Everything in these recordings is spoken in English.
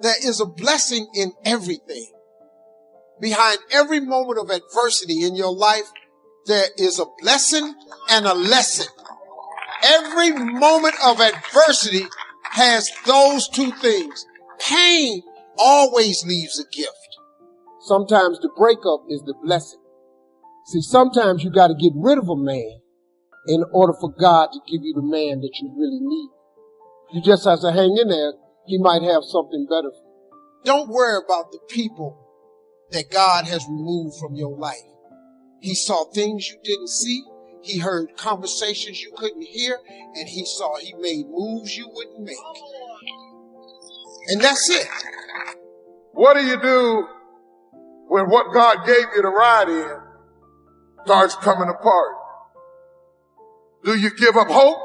there is a blessing in everything. Behind every moment of adversity in your life, there is a blessing and a lesson. Every moment of adversity has those two things. Pain always leaves a gift. Sometimes the breakup is the blessing. See, sometimes you got to get rid of a man in order for God to give you the man that you really need. You just have to hang in there. He might have something better for you. Don't worry about the people that God has removed from your life. He saw things you didn't see. He heard conversations you couldn't hear. And he made moves you wouldn't make. And that's it. What do you do when what God gave you to ride in starts coming apart? Do you give up hope?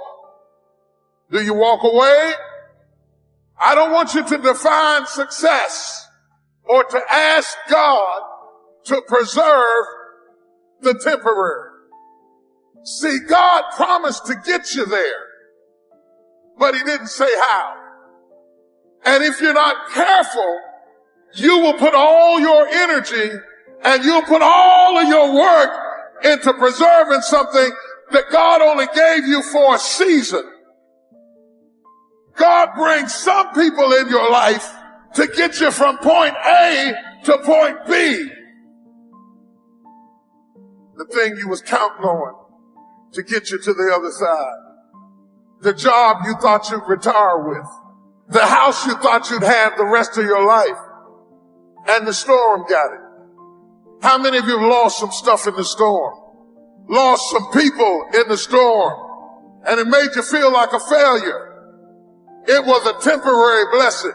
Do you walk away? I don't want you to define success or to ask God to preserve the temporary. See, God promised to get you there, but he didn't say how. And if you're not careful, you will put all your energy and you'll put all of your work into preserving something that God only gave you for a season. God brings some people in your life to get you from point A to point B. The thing you was counting on to get you to the other side. The job you thought you'd retire with. The house you thought you'd have the rest of your life. And the storm got it. How many of you have lost some stuff in the storm? Lost some people in the storm. And it made you feel like a failure. It was a temporary blessing.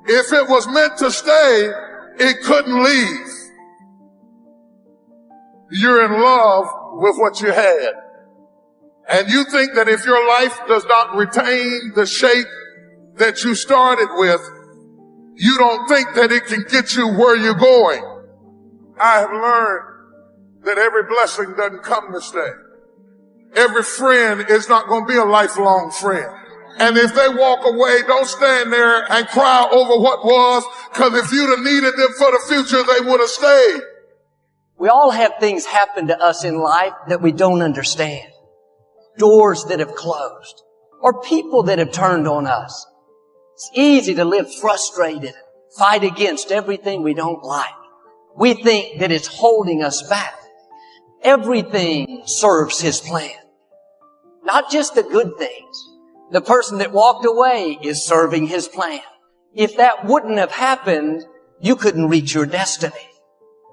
If it was meant to stay, it couldn't leave. You're in love with what you had. And you think that if your life does not retain the shape that you started with, you don't think that it can get you where you're going. I have learned that every blessing doesn't come to stay. Every friend is not going to be a lifelong friend. And if they walk away, don't stand there and cry over what was, because if you'd have needed them for the future, they would have stayed. We all have things happen to us in life that we don't understand. Doors that have closed, or people that have turned on us. It's easy to live frustrated, fight against everything we don't like. We think that it's holding us back. Everything serves his plan. Not just the good things. The person that walked away is serving his plan. If that wouldn't have happened, you couldn't reach your destiny.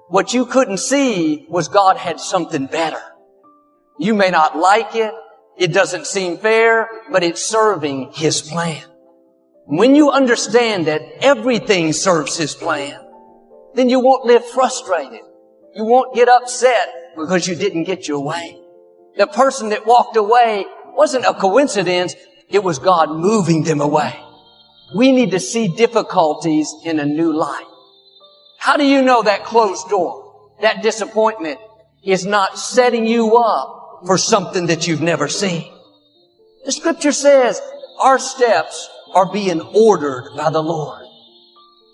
What you couldn't see was God had something better. You may not like it. It doesn't seem fair, but it's serving his plan. When you understand that everything serves his plan, then you won't live frustrated. You won't get upset because you didn't get your way. The person that walked away wasn't a coincidence. It was God moving them away. We need to see difficulties in a new light. How do you know that closed door, that disappointment, is not setting you up for something that you've never seen? The scripture says our steps are being ordered by the Lord.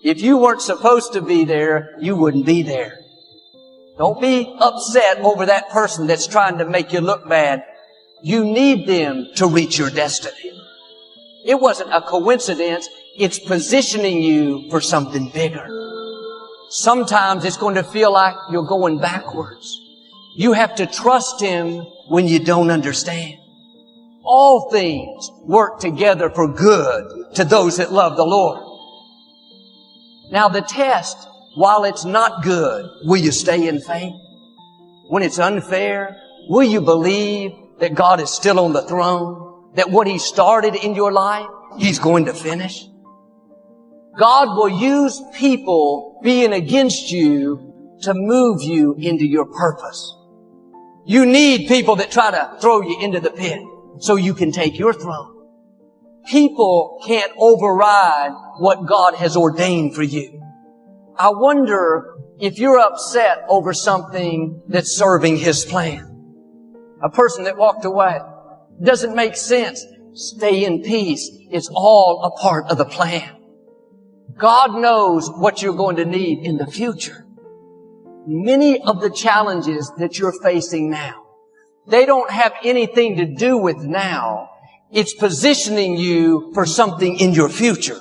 If you weren't supposed to be there, you wouldn't be there. Don't be upset over that person that's trying to make you look bad. You need them to reach your destiny. It wasn't a coincidence. It's positioning you for something bigger. Sometimes it's going to feel like you're going backwards. You have to trust him when you don't understand. All things work together for good to those that love the Lord. Now the test, while it's not good, will you stay in faith? When it's unfair, will you believe that God is still on the throne? That what he started in your life, he's going to finish? God will use people being against you to move you into your purpose. You need people that try to throw you into the pit so you can take your throne. People can't override what God has ordained for you. I wonder if you're upset over something that's serving his plan. A person that walked away. Doesn't make sense. Stay in peace. It's all a part of the plan. God knows what you're going to need in the future. Many of the challenges that you're facing now, they don't have anything to do with now. It's positioning you for something in your future.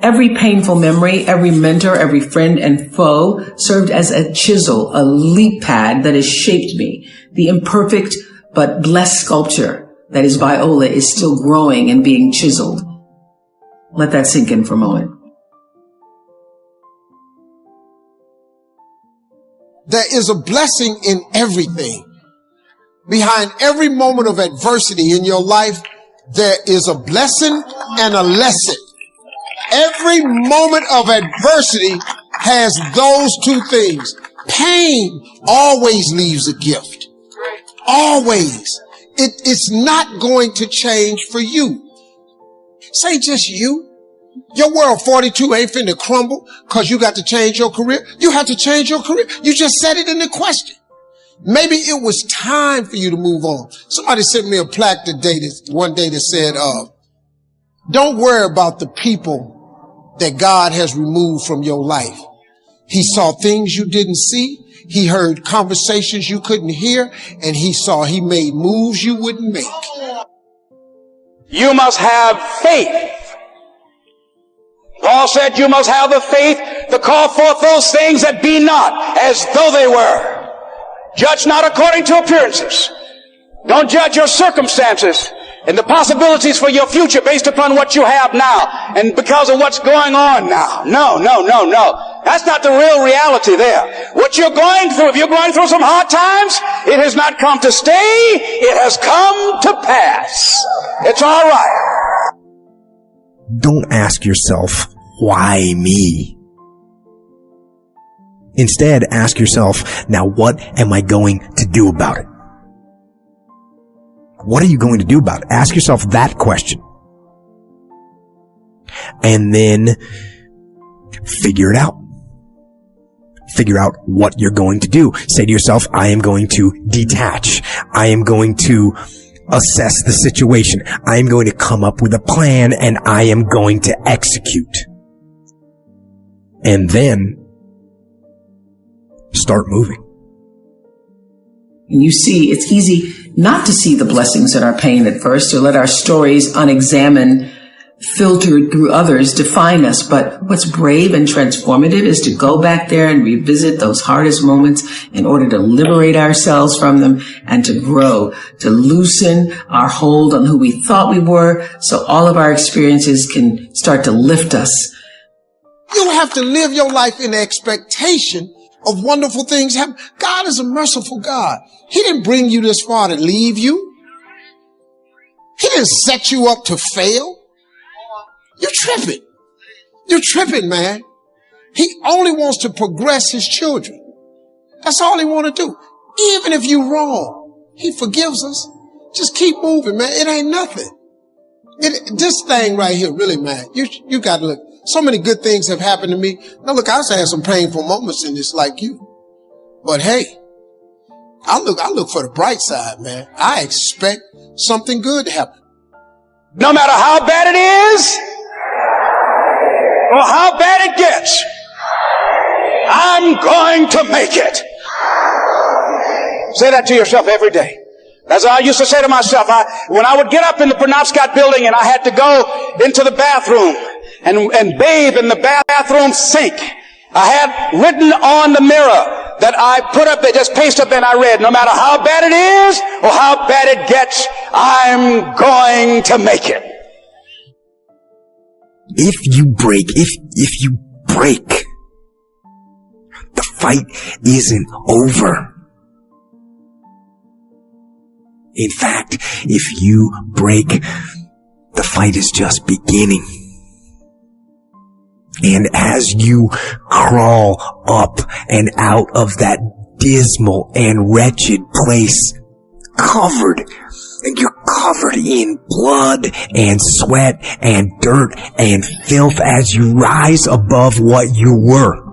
Every painful memory, every mentor, every friend and foe served as a chisel, a leap pad that has shaped me. The imperfect but blessed sculpture that is Viola is still growing and being chiseled. Let that sink in for a moment. There is a blessing in everything. Behind every moment of adversity in your life, there is a blessing and a lesson. Every moment of adversity has those two things. Pain always leaves a gift. Always. It's not going to change for you. Say just you. Your world 42 ain't finna crumble because you got to change your career. You have to change your career. You just said it in the question. Maybe it was time for you to move on. Somebody sent me a plaque one day that said, don't worry about the people that God has removed from your life. He saw things you didn't see. He heard conversations you couldn't hear, and he made moves you wouldn't make. You must have faith. Paul said you must have the faith to call forth those things that be not as though they were. Judge not according to appearances. Don't judge your circumstances and the possibilities for your future based upon what you have now and because of what's going on now. No. That's not the real reality there. What you're going through, if you're going through some hard times, it has not come to stay. It has come to pass. It's all right. Don't ask yourself, why me? Instead, ask yourself, now what am I going to do about it? What are you going to do about it? Ask yourself that question. And then figure it out. Figure out what you're going to do. Say to yourself, I am going to detach. I am going to assess the situation. I am going to come up with a plan and I am going to execute. And then start moving. And you see, it's easy not to see the blessings in our pain at first, or let our stories unexamined, filtered through others, define us. But what's brave and transformative is to go back there and revisit those hardest moments in order to liberate ourselves from them and to grow, to loosen our hold on who we thought we were, so all of our experiences can start to lift us. You have to live your life in expectation of wonderful things happen. God is a merciful God. He didn't bring you this far to leave you. He didn't set you up to fail. You're tripping. You're tripping, man. He only wants to progress his children. That's all he wants to do. Even if you're wrong, he forgives us. Just keep moving, man. It ain't nothing. This thing right here, really, man, you got to look. So many good things have happened to me. Now, look, I also had some painful moments in this like you. But hey, I look for the bright side, man. I expect something good to happen. No matter how bad it is or how bad it gets, I'm going to make it. Say that to yourself every day. As I used to say to myself, when I would get up in the Penobscot building and I had to go into the bathroom and bathe in the bathroom sink, I had written on the mirror that I put up, they just pasted up and I read, no matter how bad it is or how bad it gets, I'm going to make it. If you break, the fight isn't over. In fact, if you break, the fight is just beginning. And as you crawl up and out of that dismal and wretched place, you're covered in blood and sweat and dirt and filth as you rise above what you were.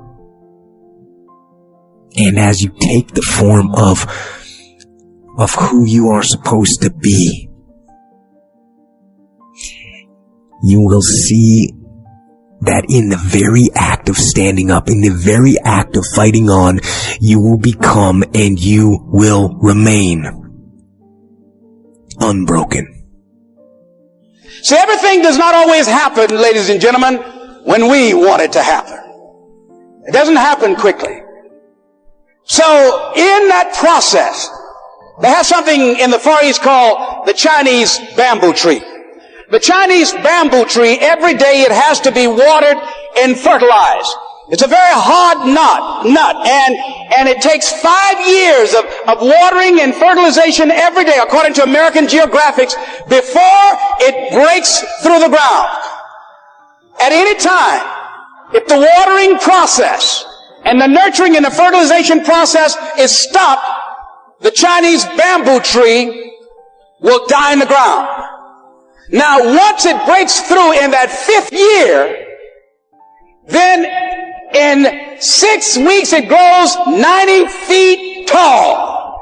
And as you take the form of who you are supposed to be, you will see that in the very act of standing up, in the very act of fighting on, you will become and you will remain unbroken. See, everything does not always happen, ladies and gentlemen, when we want it to happen. It doesn't happen quickly. So, in that process, they have something in the Far East called the Chinese bamboo tree. The Chinese bamboo tree, every day it has to be watered and fertilized. It's a very hard nut, and it takes 5 years of watering and fertilization every day, according to American Geographics, before it breaks through the ground. At any time, if the watering process and the nurturing and the fertilization process is stopped, the Chinese bamboo tree will die in the ground. Now, once it breaks through in that 5th year, then in 6 weeks it grows 90 feet tall.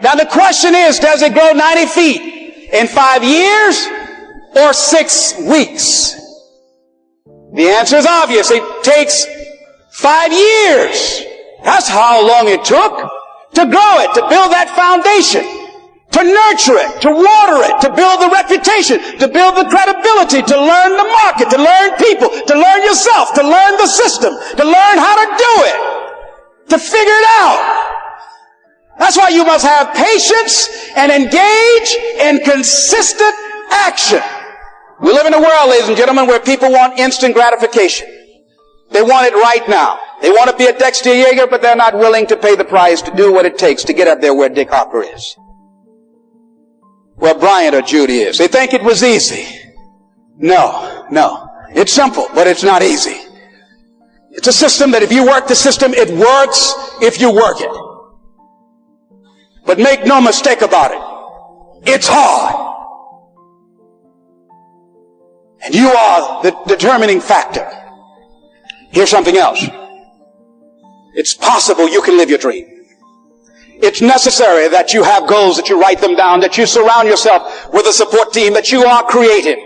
Now the question is, does it grow 90 feet in 5 years or 6 weeks? The answer is obvious. It takes 5 years. That's how long it took to grow it, to build that foundation, to nurture it, to water it, to build the reputation, to build the credibility, to learn the market, to learn people, to learn yourself, to learn the system, to learn how to do it, to figure it out. That's why you must have patience and engage in consistent action. We live in a world, ladies and gentlemen, where people want instant gratification. They want it right now. They want to be a Dexter Yeager, but they're not willing to pay the price to do what it takes to get up there where Dick Harper is, where Bryant or Judy is. They think it was easy. No. It's simple, but it's not easy. It's a system that if you work the system, it works if you work it. But make no mistake about it. It's hard. And you are the determining factor. Here's something else. It's possible you can live your dream. It's necessary that you have goals, that you write them down, that you surround yourself with a support team, that you are creative.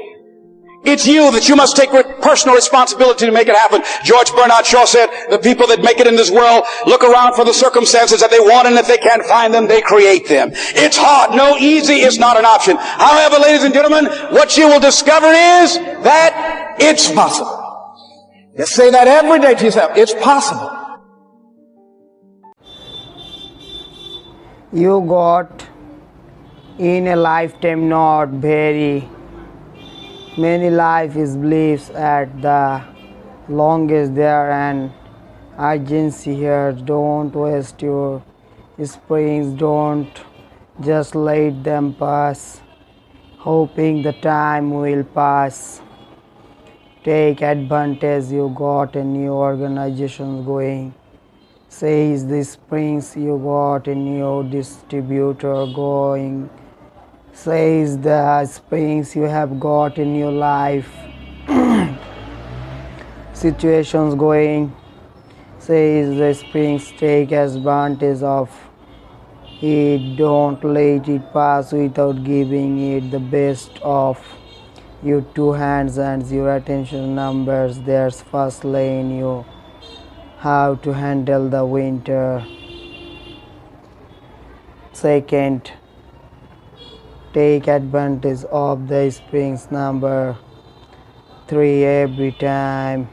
It's you that you must take personal responsibility to make it happen. George Bernard Shaw said, the people that make it in this world look around for the circumstances that they want, and if they can't find them, they create them. It's hard. No, easy is not an option. However, ladies and gentlemen, what you will discover is that it's possible. Just say that every day to yourself. It's possible. You got in a lifetime not very many life is beliefs at the longest there and urgency here. Don't waste your springs, don't just let them pass, hoping the time will pass. Take advantage, you got a new organization going. Says the springs, you got a new distributor going. Says the springs, you have got a new life situations going. Says the springs, take advantage of it, don't let it pass without giving it the best of your 2 hands and your attention numbers. There's first lane, you how to handle the winter. Second, take advantage of the springs number 3 every time.